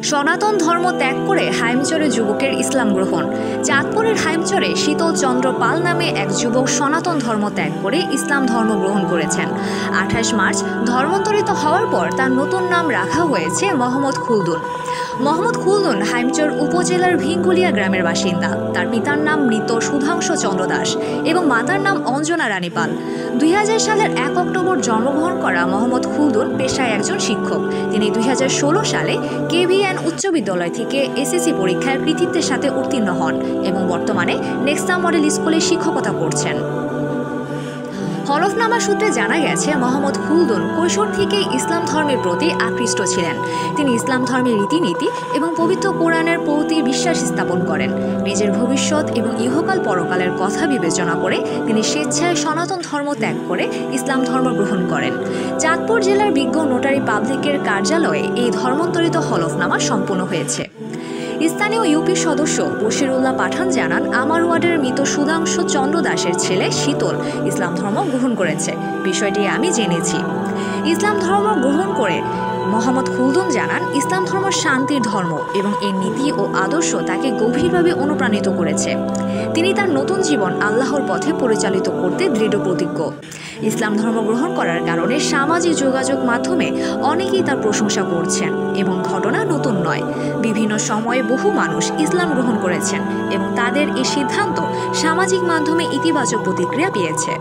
সনাতন ধর্ম ত্যাগ করে হাইমচরে যুবকের ইসলাম গ্রহণ। চাঁদপুরের হাইমচরে শীতল চন্দ্র পাল নামে এক যুবক সনাতন ধর্ম ত্যাগ করে ইসলাম ধর্ম গ্রহণ করেছেন। 28 মার্চ ধর্মান্তরিত হওয়ার পর তার নতুন নাম রাখা হয়েছে মোহাম্মদ খুলদুন। মোহাম্মদ খুলদুন হাইমচর উপজেলার ভিঙ্গুলিয়া গ্রামের বাসিন্দা। তার পিতার নাম মৃত সুধাংশু চন্দ্র দাস এবং মাতার নাম অঞ্জনা রানী পাল। 2000 সালের 1 অক্টোবর জন্মগ্রহণ করা মোহাম্মদ খুলদুন পেশায় একজন শিক্ষক। তিনি 2016 সালে কেভিএন উচ্চ বিদ্যালয় থেকে এসএসসি পরীক্ষায় কৃতিত্বের সাথে উত্তীর্ণ হন এবং বর্তমানে নেক্সা মডেল স্কুলে শিক্ষকতা করছেন। হলফনামা সূত্রে জানা গেছে, মোহাম্মদ খুলদুন কৈশোর থেকেই ইসলাম ধর্মের প্রতি আকৃষ্ট ছিলেন। তিনি ইসলাম ধর্মের রীতিনীতি এবং পবিত্র কোরআনের প্রতি বিশ্বাস স্থাপন করেন। নিজের ভবিষ্যৎ এবং ইহকাল পরকালের কথা বিবেচনা করে তিনি স্বেচ্ছায় সনাতন ধর্ম ত্যাগ করে ইসলাম ধর্ম গ্রহণ করেন। চাঁদপুর জেলার বিজ্ঞ নোটারি পাবলিকের কার্যালয়ে এই ধর্মান্তরিত হলফনামা সম্পন্ন হয়েছে। স্থানীয় ইউপি সদস্য বশিরুল্লাহ পাঠান জানান, আমার ওয়ার্ডের মৃত সুধাংশু চন্দ্র দাসের ছেলে শীতল ইসলাম ধর্ম গ্রহণ করেছে। বিষয়টি আমি জেনেছি। ইসলাম ধর্ম গ্রহণ করে মোহাম্মদ খুলদুন জানান, ইসলাম ধর্ম শান্তির ধর্ম এবং এর নীতি ও আদর্শ তাকে গভীরভাবে অনুপ্রাণিত করেছে। তিনি তার নতুন জীবন আল্লাহর পথে পরিচালিত করতে দৃঢ় প্রতিজ্ঞ। ইসলাম ধর্ম গ্রহণ করার কারণে সামাজিক যোগাযোগ মাধ্যমে অনেকেই তার প্রশংসা করছেন এবং ঘটনা নতুন নয়। বিভিন্ন সময়ে বহু মানুষ ইসলাম গ্রহণ করেছেন এবং তাদের এই সিদ্ধান্ত সামাজিক মাধ্যমে ইতিবাচক প্রতিক্রিয়া পেয়েছে।